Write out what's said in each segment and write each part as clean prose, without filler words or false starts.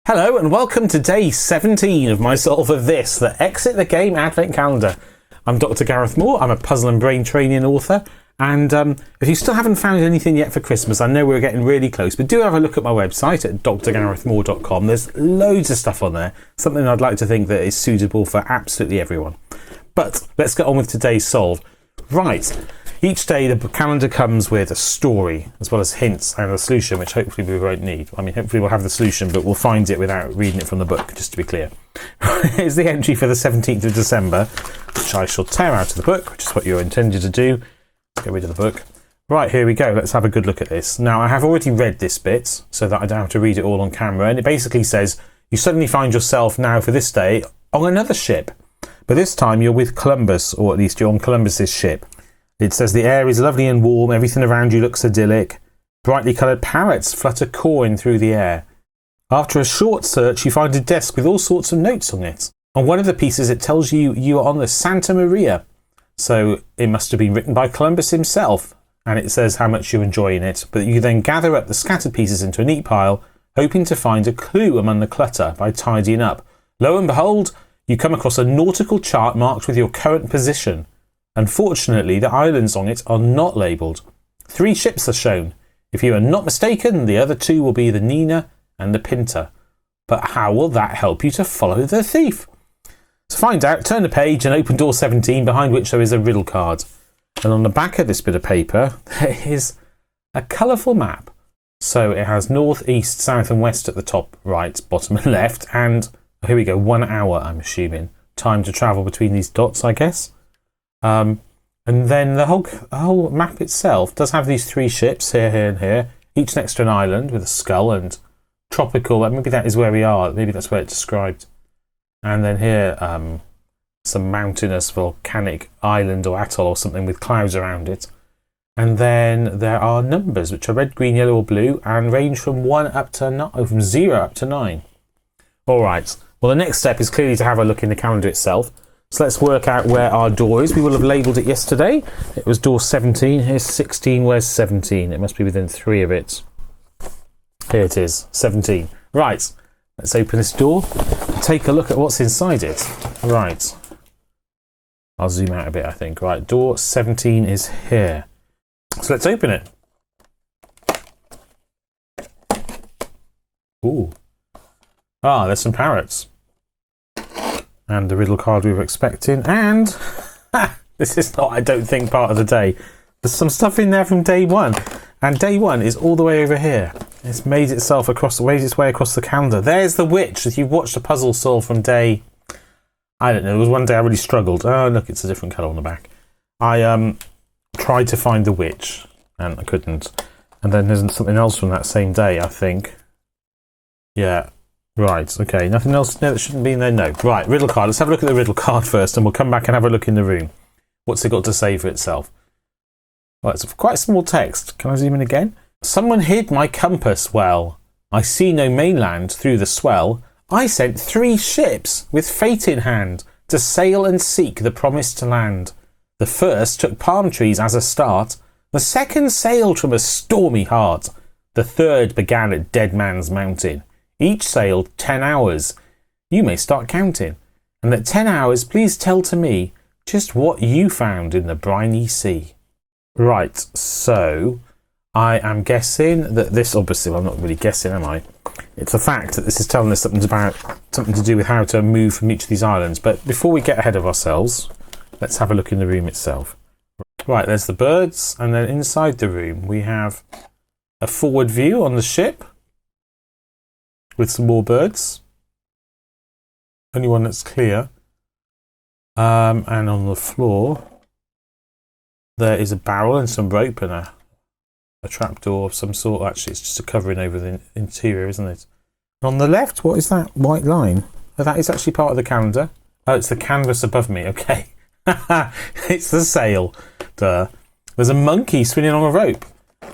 Hello and welcome to day 17 of my Solve for This, the Exit the Game Advent Calendar. I'm Dr. Gareth Moore, I'm a puzzle and brain training author, and if you still haven't found anything yet for Christmas, I know we're getting really close, but do have a look at my website at drgarethmoore.com. There's loads of stuff on there, something I'd like to think that is suitable for absolutely everyone. But let's get on with today's solve. Right. Each day the calendar comes with a story, as well as hints and a solution, which hopefully we won't need. I mean, hopefully we'll have the solution, but we'll find it without reading it from the book, just to be clear. Here's the entry for the 17th of December, which I shall tear out of the book, which is what you're intended to do. Let's get rid of the book. Right, here we go. Let's have a good look at this. Now, I have already read this bit, so that I don't have to read it all on camera, and it basically says, you suddenly find yourself now for this day on another ship. But this time you're with Columbus, or at least you're on Columbus's ship. It says the air is lovely and warm, everything around you looks idyllic. Brightly coloured parrots flutter cawing through the air. After a short search, you find a desk with all sorts of notes on it. On one of the pieces, it tells you you are on the Santa Maria. So it must have been written by Columbus himself. And it says how much you're enjoying it. But you then gather up the scattered pieces into a neat pile, hoping to find a clue among the clutter by tidying up. Lo and behold, you come across a nautical chart marked with your current position. Unfortunately, the islands on it are not labelled. 3 ships are shown. If you are not mistaken, the other 2 will be the Nina and the Pinta. But how will that help you to follow the thief? To find out, turn the page and open door 17, behind which there is a riddle card. And on the back of this bit of paper, there is a colourful map. So it has north, east, south and west at the top, right, bottom and left. And here we go, 1 hour, I'm assuming. Time to travel between these dots, I guess. And then the whole map itself does have these 3 ships, here, here and here, each next to an island with a skull and tropical, maybe that is where we are, maybe that's where it's described. And then here, some mountainous volcanic island or atoll or something with clouds around it. And then there are numbers, which are red, green, yellow or blue, and range from 1 up to from 0 up to 9. Alright, well the next step is clearly to have a look in the calendar itself. So let's work out where our door is. We will have labelled it yesterday. It was door 17. Here's 16. Where's 17? It must be within 3 of it. Here it is, 17. Right, let's open this door. Take a look at what's inside it. Right. I'll zoom out a bit, I think. Right, door 17 is here. So let's open it. Ooh. Ah, there's some parrots. And the riddle card we were expecting. And this is not, I don't think, part of the day. There's some stuff in there from day 1. And day 1 is all the way over here. It's made its way across the calendar. There's the witch. If you've watched a puzzle solve from day, I don't know, there was one day I really struggled. Oh, look, it's a different colour on the back. I tried to find the witch and I couldn't. And then there's something else from that same day, I think. Yeah. Right, okay, nothing else there that shouldn't be in there? No. Right, riddle card. Let's have a look at the riddle card first and we'll come back and have a look in the room. What's it got to say for itself? Well, it's quite a small text. Can I zoom in again? Someone hid my compass well. I see no mainland through the swell. I sent 3 ships with fate in hand to sail and seek the promised land. The first took palm trees as a start. The second sailed from a stormy heart. The third began at Dead Man's Mountain. Each sailed 10 hours. You may start counting. And at 10 hours, please tell to me just what you found in the briny sea. Right, so I am guessing that this, obviously, well, I'm not really guessing, am I? It's a fact that this is telling us something to do with how to move from each of these islands. But before we get ahead of ourselves, let's have a look in the room itself. Right, there's the birds, and then inside the room we have a forward view on the ship. With some more birds. Only one that's clear. And on the floor, there is a barrel and some rope and a trapdoor of some sort. Actually, it's just a covering over the interior, isn't it? On the left, what is that white line? Oh, that is actually part of the calendar. Oh, it's the canvas above me. Okay. It's the sail. Duh. There's a monkey swinging on a rope.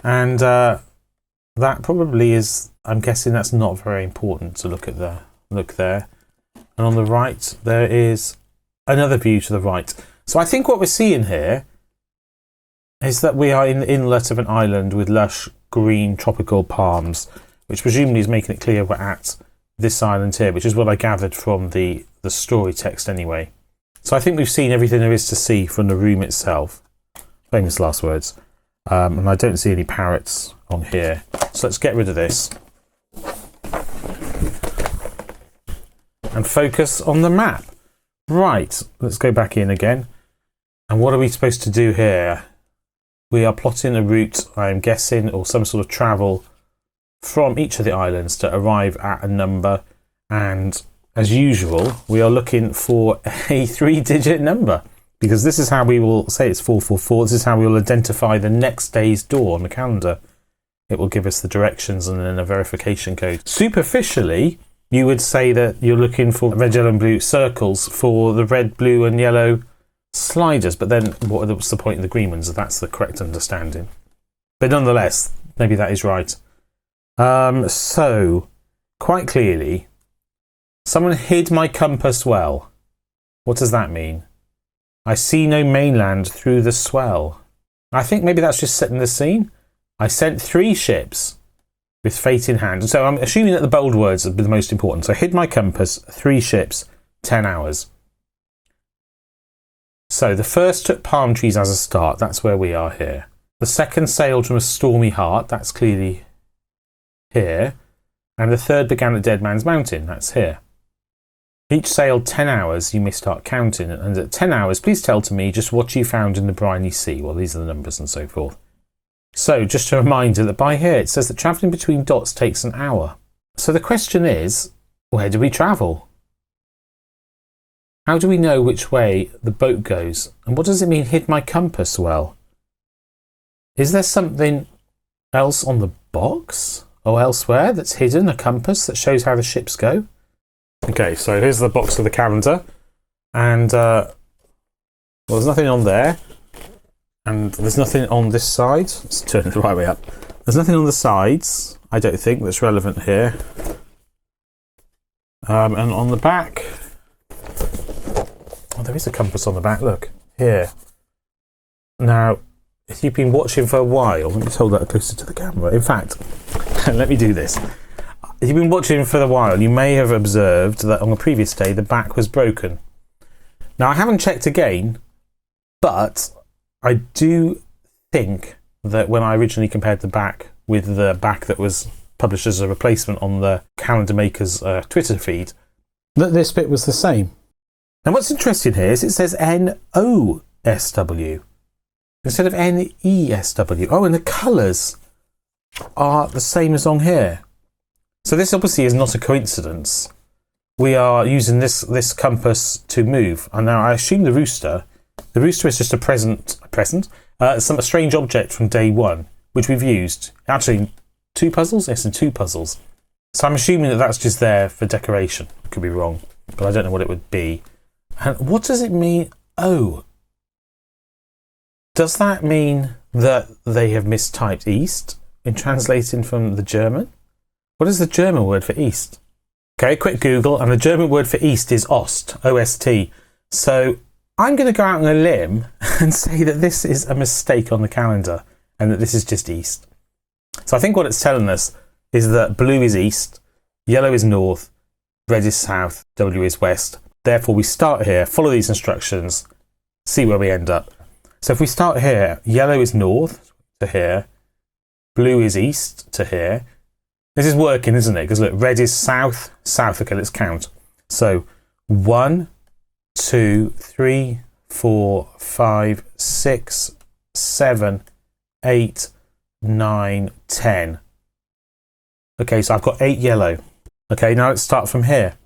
And that probably is, I'm guessing that's not very important to look there. And on the right, there is another view to the right. So I think what we're seeing here is that we are in the inlet of an island with lush green tropical palms, which presumably is making it clear we're at this island here, which is what I gathered from the story text anyway. So I think we've seen everything there is to see from the room itself. Famous last words. And I don't see any parrots on here. So let's get rid of this. And focus on the map. Right, let's go back in again. And what are we supposed to do here? We are plotting a route, I'm guessing, or some sort of travel from each of the islands to arrive at a number. And as usual, we are looking for a 3-digit number, because this is how we will say it's 444. This is how we will identify the next day's door on the calendar. It will give us the directions and then a verification code. Superficially, you would say that you're looking for red, yellow and blue circles for the red, blue and yellow sliders. But then what's the point of the green ones if that's the correct understanding? But nonetheless, maybe that is right. So, quite clearly, someone hid my compass well. What does that mean? I see no mainland through the swell. I think maybe that's just setting the scene. I sent 3 ships with fate in hand. So I'm assuming that the bold words are the most important. So hid my compass, 3 ships, 10 hours. So the first took palm trees as a start. That's where we are here. The second sailed from a stormy heart. That's clearly here. And the third began at Dead Man's Mountain. That's here. Each sailed 10 hours, you may start counting. And at 10 hours, please tell to me just what you found in the briny sea. Well, these are the numbers and so forth. So, just a reminder that by here it says that travelling between dots takes an hour. So the question is, where do we travel? How do we know which way the boat goes? And what does it mean, hid my compass well? Is there something else on the box or elsewhere that's hidden, a compass that shows how the ships go? Okay, so here's the box of the calendar, and well, there's nothing on there, and there's nothing on this side. Let's turn it the right way up. There's nothing on the sides, I don't think, that's relevant here. And on the back, oh, there is a compass on the back, look, here. Now, if you've been watching for a while, let me hold that closer to the camera. In fact, let me do this. If you've been watching for a while, you may have observed that on the previous day, the back was broken. Now, I haven't checked again, but I do think that when I originally compared the back with the back that was published as a replacement on the calendar maker's Twitter feed, that this bit was the same. Now, what's interesting here is it says NOSW instead of NESW. Oh, and the colours are the same as on here. So this obviously is not a coincidence. We are using this compass to move. And now I assume the rooster is just a strange object from day 1, which we've used. Actually, 2 puzzles? Yes, in 2 puzzles. So I'm assuming that that's just there for decoration. I could be wrong, but I don't know what it would be. And what does it mean? Oh. Does that mean that they have mistyped east in translating from the German? What is the German word for east? Okay, quick Google, and the German word for east is Ost, O-S-T. So I'm going to go out on a limb and say that this is a mistake on the calendar and that this is just east. So I think what it's telling us is that blue is east, yellow is north, red is south, W is west. Therefore, we start here, follow these instructions, see where we end up. So if we start here, yellow is north to here, blue is east to here. This is working, isn't it? Because look, red is south, south. Okay, let's count. So 1, 2, 3, 4, 5, 6, 7, 8, 9, 10. Okay, so I've got 8 yellow. Okay, now let's start from here.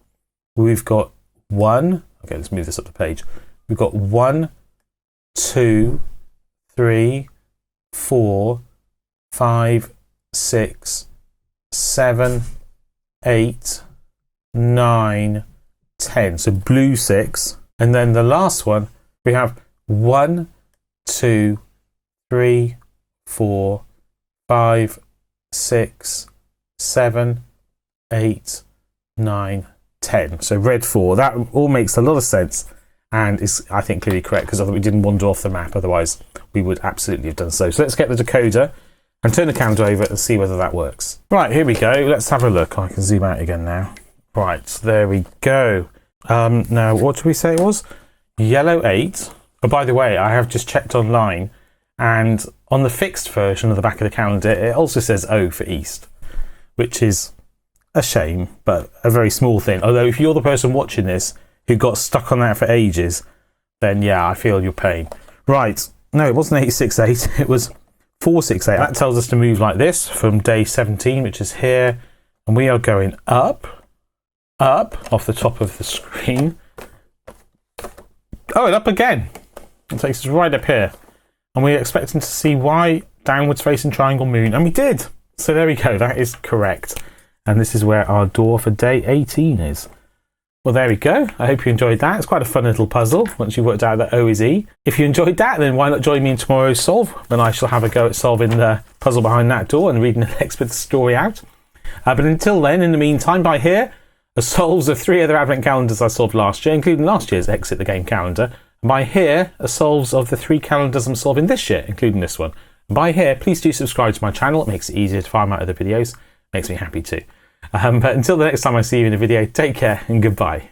We've got 1. Okay, let's move this up the page. We've got 1, 2, 3, 4, 5, 6, 7, 8, 9, 10. So blue 6. And then the last one, we have 1, 2, 3, 4, 5, 6, 7, 8, 9, 10. So red 4. That all makes a lot of sense and is, I think, clearly correct because we didn't wander off the map. Otherwise, we would absolutely have done so. So let's get the decoder and turn the calendar over and see whether that works. Right, here we go. Let's have a look. I can zoom out again now. Right, there we go. Now, what did we say it was? Yellow 8. Oh, by the way, I have just checked online, and on the fixed version of the back of the calendar, it also says O for East, which is a shame, but a very small thing. Although, if you're the person watching this who got stuck on that for ages, then yeah, I feel your pain. Right, no, it wasn't 868, it was 468. That tells us to move like this from day 17, which is here, and we are going up off the top of the screen. Oh, and up again. It takes us right up here. And we're expecting to see Y downwards facing triangle moon. And we did. So there we go. That is correct. And this is where our door for day 18 is. Well, there we go. I hope you enjoyed that. It's quite a fun little puzzle once you've worked out that O is E. If you enjoyed that, then why not join me in tomorrow's solve, when I shall have a go at solving the puzzle behind that door and reading the next bit of the story out. But until then, in the meantime, by here, the solves of 3 other advent calendars I solved last year, including last year's Exit the Game calendar. And by here, the solves of the 3 calendars I'm solving this year, including this one. And by here, please do subscribe to my channel. It makes it easier to find my other videos. Makes me happy too. But until the next time I see you in a video, take care and goodbye.